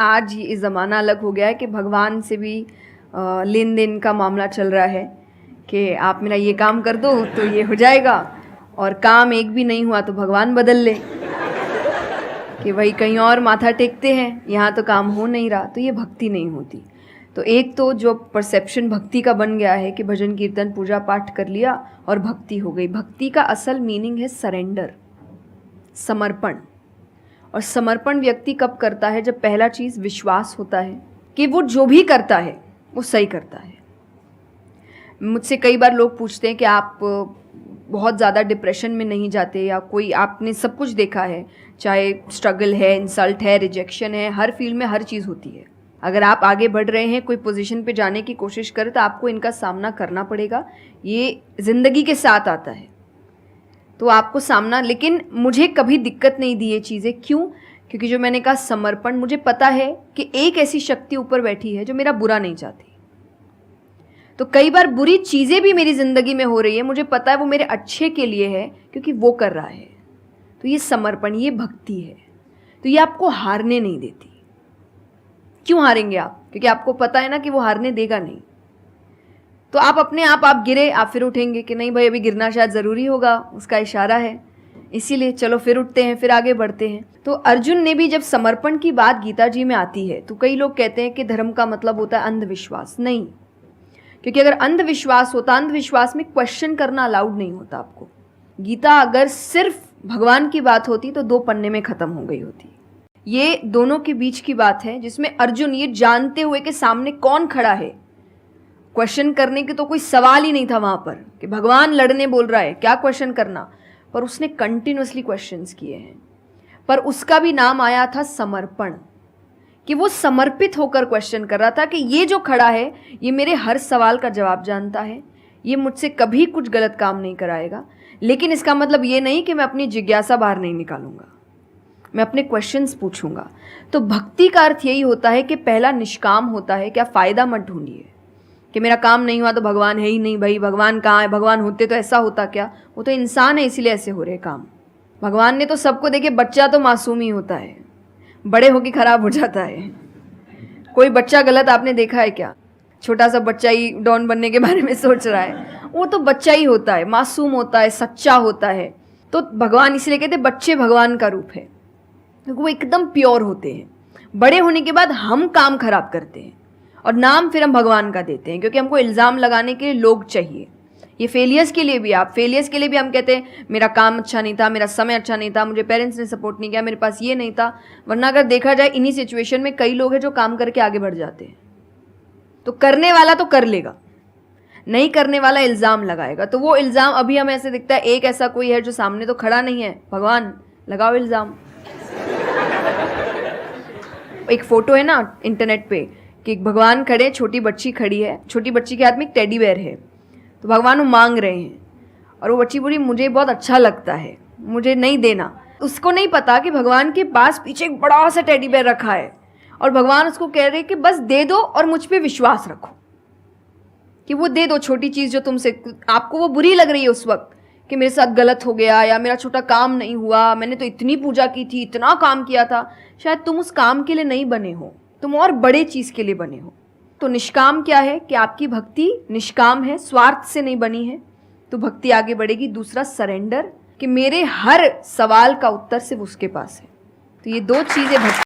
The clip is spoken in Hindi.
आज ये ज़माना अलग हो गया है कि भगवान से भी लेन देन का मामला चल रहा है कि आप मेरा ये काम कर दो तो ये हो जाएगा, और काम एक भी नहीं हुआ तो भगवान बदल ले कि भाई कहीं और माथा टेकते हैं, यहाँ तो काम हो नहीं रहा। तो ये भक्ति नहीं होती। तो एक तो जो परसेप्शन भक्ति का बन गया है कि भजन कीर्तन पूजा पाठ कर लिया और भक्ति हो गई। भक्ति का असल मीनिंग है सरेंडर, समर्पण। और समर्पण व्यक्ति कब करता है? जब पहला चीज़ विश्वास होता है कि वो जो भी करता है वो सही करता है। मुझसे कई बार लोग पूछते हैं कि आप बहुत ज़्यादा डिप्रेशन में नहीं जाते, या कोई आपने सब कुछ देखा है, चाहे स्ट्रगल है, इंसल्ट है, रिजेक्शन है, हर फील्ड में हर चीज़ होती है। अगर आप आगे बढ़ रहे हैं, कोई पोजीशन पे जाने की कोशिश करें तो आपको इनका सामना करना पड़ेगा। ये ज़िंदगी के साथ आता है तो आपको सामना, लेकिन मुझे कभी दिक्कत नहीं दी ये चीज़ें। क्यों? क्योंकि जो मैंने कहा समर्पण, मुझे पता है कि एक ऐसी शक्ति ऊपर बैठी है जो मेरा बुरा नहीं चाहती। तो कई बार बुरी चीज़ें भी मेरी ज़िंदगी में हो रही है, मुझे पता है वो मेरे अच्छे के लिए है क्योंकि वो कर रहा है। तो ये समर्पण, ये भक्ति है। तो ये आपको हारने नहीं देती। क्यों हारेंगे आप? क्योंकि आपको पता है ना कि वो हारने देगा नहीं। तो आप अपने आप गिरे, आप फिर उठेंगे कि नहीं भाई अभी गिरना शायद ज़रूरी होगा, उसका इशारा है, इसीलिए चलो फिर उठते हैं, फिर आगे बढ़ते हैं। तो अर्जुन ने भी, जब समर्पण की बात गीता जी में आती है तो कई लोग कहते हैं कि धर्म का मतलब होता है अंधविश्वास। नहीं, क्योंकि अगर अंधविश्वास होता, अंधविश्वास में क्वेश्चन करना अलाउड नहीं होता आपको। गीता अगर सिर्फ भगवान की बात होती तो 2 पन्ने में ख़त्म हो गई होती। ये दोनों के बीच की बात है जिसमें अर्जुन ये जानते हुए कि सामने कौन खड़ा है, क्वेश्चन करने की तो कोई सवाल ही नहीं था वहाँ पर कि भगवान लड़ने बोल रहा है, क्या क्वेश्चन करना। पर उसने कंटिन्यूअसली क्वेश्चंस किए हैं, पर उसका भी नाम आया था समर्पण, कि वो समर्पित होकर क्वेश्चन कर रहा था कि ये जो खड़ा है ये मेरे हर सवाल का जवाब जानता है, ये मुझसे कभी कुछ गलत काम नहीं कराएगा। लेकिन इसका मतलब ये नहीं कि मैं अपनी जिज्ञासा बाहर नहीं निकालूंगा, मैं अपने क्वेश्चंस पूछूंगा। तो भक्ति का अर्थ यही होता है कि पहला निष्काम होता है। क्या फ़ायदा मत ढूंढिए कि मेरा काम नहीं हुआ तो भगवान है ही नहीं। भाई भगवान कहाँ है? भगवान होते तो ऐसा होता क्या? वो तो इंसान है इसीलिए ऐसे हो रहे काम। भगवान ने तो सबको देखे, बच्चा तो मासूम ही होता है, बड़े होके खराब हो जाता है। कोई बच्चा गलत आपने देखा है क्या? छोटा सा बच्चा ही डॉन बनने के बारे में सोच रहा है, वो तो बच्चा ही होता है, मासूम होता है, सच्चा होता है। तो भगवान इसलिए कहते बच्चे भगवान का रूप है, क्योंकि वो एकदम प्योर होते हैं। बड़े होने के बाद हम काम खराब करते हैं और नाम फिर हम भगवान का देते हैं, क्योंकि हमको इल्ज़ाम लगाने के लिए लोग चाहिए। ये फेलियर्स के लिए भी, आप फेलियर्स के लिए भी हम कहते हैं मेरा काम अच्छा नहीं था, मेरा समय अच्छा नहीं था, मुझे पेरेंट्स ने सपोर्ट नहीं किया, मेरे पास ये नहीं था। वरना अगर देखा जाए इन्हीं सिचुएशन में कई लोग हैं जो काम करके आगे बढ़ जाते हैं। तो करने वाला तो कर लेगा, नहीं करने वाला इल्ज़ाम लगाएगा। तो वो इल्ज़ाम अभी हमें ऐसे दिखता है एक ऐसा कोई है जो सामने तो खड़ा नहीं है, भगवान लगाओ इल्ज़ाम। एक फ़ोटो है ना इंटरनेट पे कि भगवान खड़े, छोटी बच्ची खड़ी है, छोटी बच्ची के हाथ में एक टेडी बेयर है, तो भगवान वो मांग रहे हैं और वो बच्ची बोली मुझे बहुत अच्छा लगता है, मुझे नहीं देना। उसको नहीं पता कि भगवान के पास पीछे एक बड़ा सा टेडी बेयर रखा है और भगवान उसको कह रहे हैं कि बस दे दो और मुझ पे विश्वास रखो कि वो दे दो। छोटी चीज़ जो तुमसे, आपको वो बुरी लग रही है उस वक्त कि मेरे साथ गलत हो गया या मेरा छोटा काम नहीं हुआ, मैंने तो इतनी पूजा की थी, इतना काम किया था, शायद तुम उस काम के लिए नहीं बने हो, तुम और बड़े चीज़ के लिए बने हो। तो निष्काम क्या है कि आपकी भक्ति निष्काम है, स्वार्थ से नहीं बनी है, तो भक्ति आगे बढ़ेगी। दूसरा सरेंडर, कि मेरे हर सवाल का उत्तर सिर्फ उसके पास है। तो ये 2 चीज़ें भक्ति